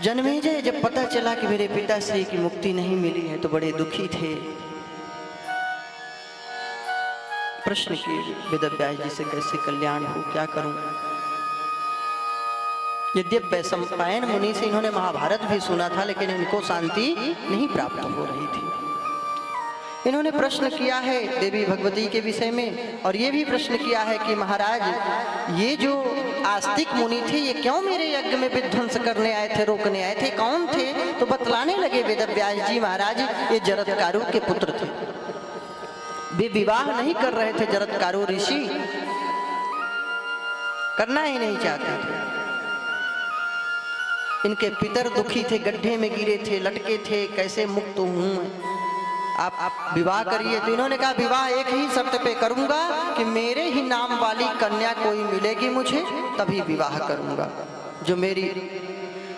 जन्मेजय जब पता चला कि मेरे पिताश्री की मुक्ति नहीं मिली है तो बड़े दुखी थे। प्रश्न किए वेदव्यास जी से, कैसे कल्याण हो, क्या करूं? यद्यपि वैशंपायन मुनि से इन्होंने महाभारत भी सुना था, लेकिन इनको शांति नहीं प्राप्त हो रही थी। इन्होंने प्रश्न किया है देवी भगवती के विषय में, और ये भी प्रश्न किया है कि महाराज ये जो आस्तिक मुनि थे ये क्यों मेरे यज्ञ में विध्वंस करने आए थे, रोकने आए थे, कौन थे? तो बतलाने लगे वेदव्यास जी, महाराज ये जरत्कारु के पुत्र थे। वे विवाह नहीं कर रहे थे, जरत्कारु ऋषि करना ही नहीं चाहते थे। इनके पितर दुखी थे, गड्ढे में गिरे थे, लटके थे, कैसे मुक्त हूं आप विवाह करिए। तो इन्होंने कहा विवाह एक ही शर्त पे करूंगा कि मेरे ही नाम वाली कन्या कोई मिलेगी मुझे, तभी विवाह करूंगा, जो मेरी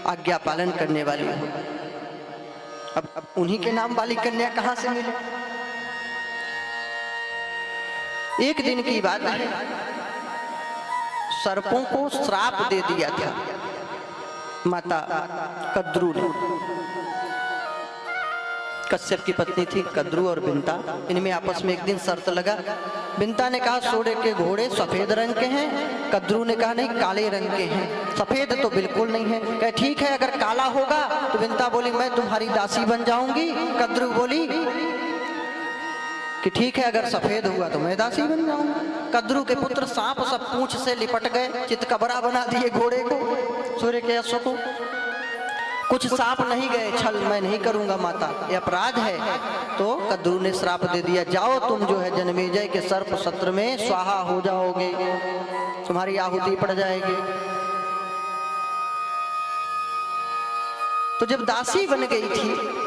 आज्ञा पालन करने वाली हो। अब उन्हीं के नाम वाली कन्या कहां से मिले? एक दिन की बात है, सर्पों को श्राप दे दिया था माता कद्रू ने। कश्यप की पत्नी थी कद्रू और बिंता, इनमें आपस में एक दिन शर्त लगा। बिंता ने कहा सोने के घोड़े सफेद रंग के हैं, कद्रू ने कहा नहीं काले रंग के हैं। सफेद तो बिल्कुल नहीं है। कहे ठीक है अगर काला होगा तो बिंता बोली मैं तुम्हारी दासी बन जाऊंगी। कद्रू बोली कि ठीक है अगर सफेद हुआ तो मैं दासी बन जाऊंगा। कद्रू के पुत्र सांप सब पूंछ से लिपट गए, चितकबरा बना दिए घोड़े को, सूर्य के अश्व को। कुछ सांप नहीं गए, छल मैं नहीं करूंगा माता, ये अपराध है। तो कद्रू ने श्राप दे दिया, जाओ तुम जो है जन्मेजय के सर्प सत्र में स्वाहा हो जाओगे, तुम्हारी आहुति पड़ जाएगी। तो जब दासी बन गई थी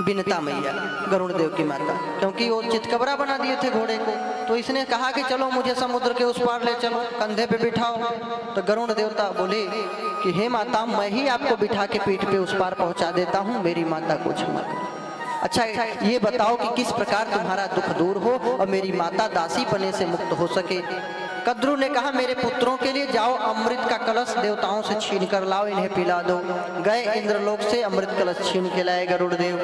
बिनता मैया, गरुण देव की माता, क्योंकि वो चितकबरा बना दिए थे घोड़े को, तो इसने कहा कि चलो मुझे समुद्र के उस पार ले चलो, कंधे पे बिठाओ। तो गरुण देवता बोले कि हे माता मैं ही आपको बिठा के पीठ पे उस पार पहुंचा देता हूँ, मेरी माता को क्षमा करो। अच्छा ये बताओ कि किस प्रकार तुम्हारा दुख दूर हो और मेरी माता दासी बने से मुक्त हो सके। कद्रू ने कहा मेरे पुत्रों के लिए जाओ अमृत का कलश देवताओं से छीन कर लाओ, इन्हें पिला दो। गए इंद्रलोक से अमृत कलश छीन के लाए गरुड़ देव,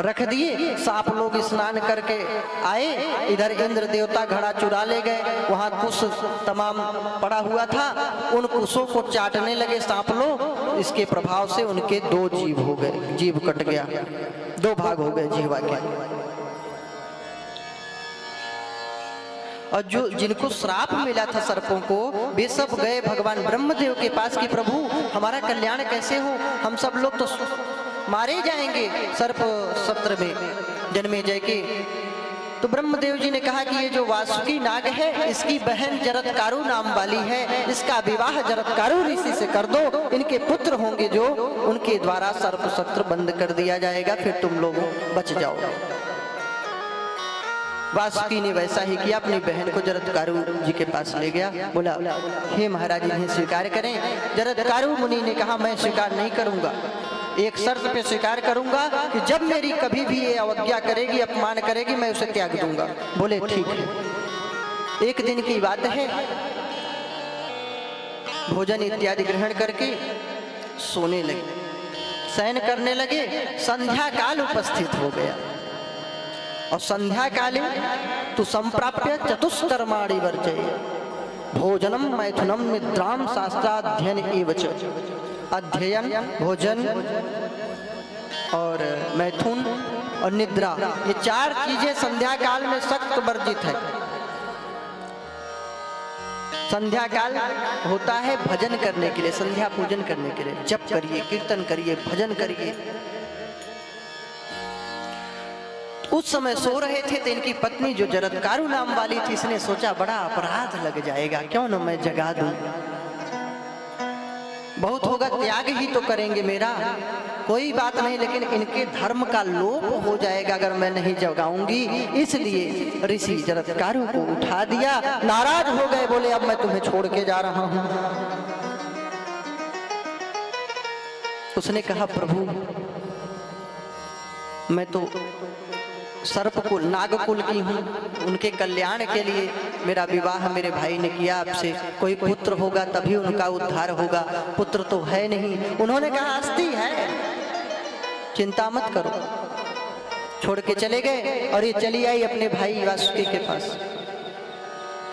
रख दिए। सांप लोग स्नान करके आए, इधर इंद्र देवता घड़ा चुरा ले गए, वहां कुश तमाम पड़ा हुआ था, उन कुशों को चाटने लगे सांप लोग। इसके प्रभाव से उनके दो जीव हो गए, जीव कट गया, दो भाग हो गए जीवा के। और जो जिनको श्राप मिला था सर्पों को, वे सब गए भगवान ब्रह्मदेव के पास कि प्रभु हमारा कल्याण कैसे हो, हम सब लोग तो मारे जाएंगे सर्प सत्र में जन्मेजय के। तो ब्रह्मदेव जी ने कहा कि ये जो वासुकी नाग है इसकी बहन जरत्कारु नाम वाली है, इसका विवाह जरत्कारु ऋषि से कर दो, इनके पुत्र होंगे जो उनके द्वारा सर्प सत्र बंद कर दिया जाएगा, फिर तुम लोग बच जाओगे। वासुकी ने वैसा ही किया, अपनी बहन को जरत्कारु जी के पास ले गया, बोला हे महाराज इन्हें स्वीकार करें। जरत्कारु मुनि ने कहा मैं स्वीकार नहीं करूंगा, एक शर्त पे स्वीकार करूंगा कि जब मेरी कभी भी ये अवज्ञा करेगी, अपमान करेगी, मैं उसे त्याग दूंगा। बोले ठीक है। एक दिन की बात है, भोजन इत्यादि ग्रहण करके सोने लगे, शयन करने लगे। संध्या काल उपस्थित हो गया और संध्या काले तु संप्राप्य चतुष्कर्माणि वर्जय भोजनम मैथुनम निद्राम शास्त्राध्ययन एवच। अध्ययन, भोजन और मैथुन और निद्रा, ये चार चीजें संध्या काल में सख्त वर्जित है। संध्या काल होता है भजन करने के लिए, संध्या पूजन करने के लिए, जप करिए, कीर्तन करिए, भजन करिए। उस समय सो रहे थे तो इनकी पत्नी जो जरत्कारु नाम वाली थी, इसने सोचा बड़ा अपराध लग जाएगा, क्यों न मैं जगा दूं, बहुत होगा त्याग ही तो करेंगे मेरा, कोई बात नहीं, लेकिन इनके धर्म का लोप हो जाएगा अगर मैं नहीं जगाऊंगी। इसलिए ऋषि जरत्कारु को उठा दिया, नाराज हो गए, बोले अब मैं तुम्हें छोड़ के जा रहा हूं। उसने कहा प्रभु मैं तो सर्पकुल नागकुल की हूँ, उनके कल्याण के लिए मेरा विवाह मेरे भाई ने किया आपसे, कोई पुत्र होगा तभी उनका उद्धार होगा, पुत्र तो है नहीं। उन्होंने कहा अस्थि है, चिंता मत करो। छोड़ के चले गए और ये चली आई अपने भाई वासुकी के पास।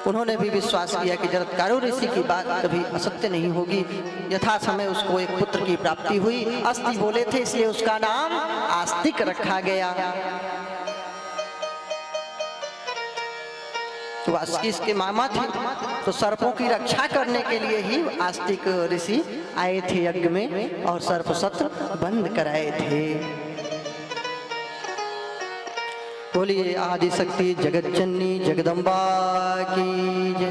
उन्होंने भी विश्वास किया कि जरत्कारू ऋषि की बात कभी असत्य नहीं होगी। यथा समय उसको एक पुत्र की प्राप्ति हुई। अस्थि बोले थे इसलिए उसका नाम आस्तिक रखा गया। तो वासुकी इसके मामा थे, तो सर्पों की रक्षा करने के लिए ही आस्तिक ऋषि आए थे यज्ञ में और सर्प सत्र बंद कराए थे। बोलिए आदि शक्ति जगत जननी जगदम्बा की जय।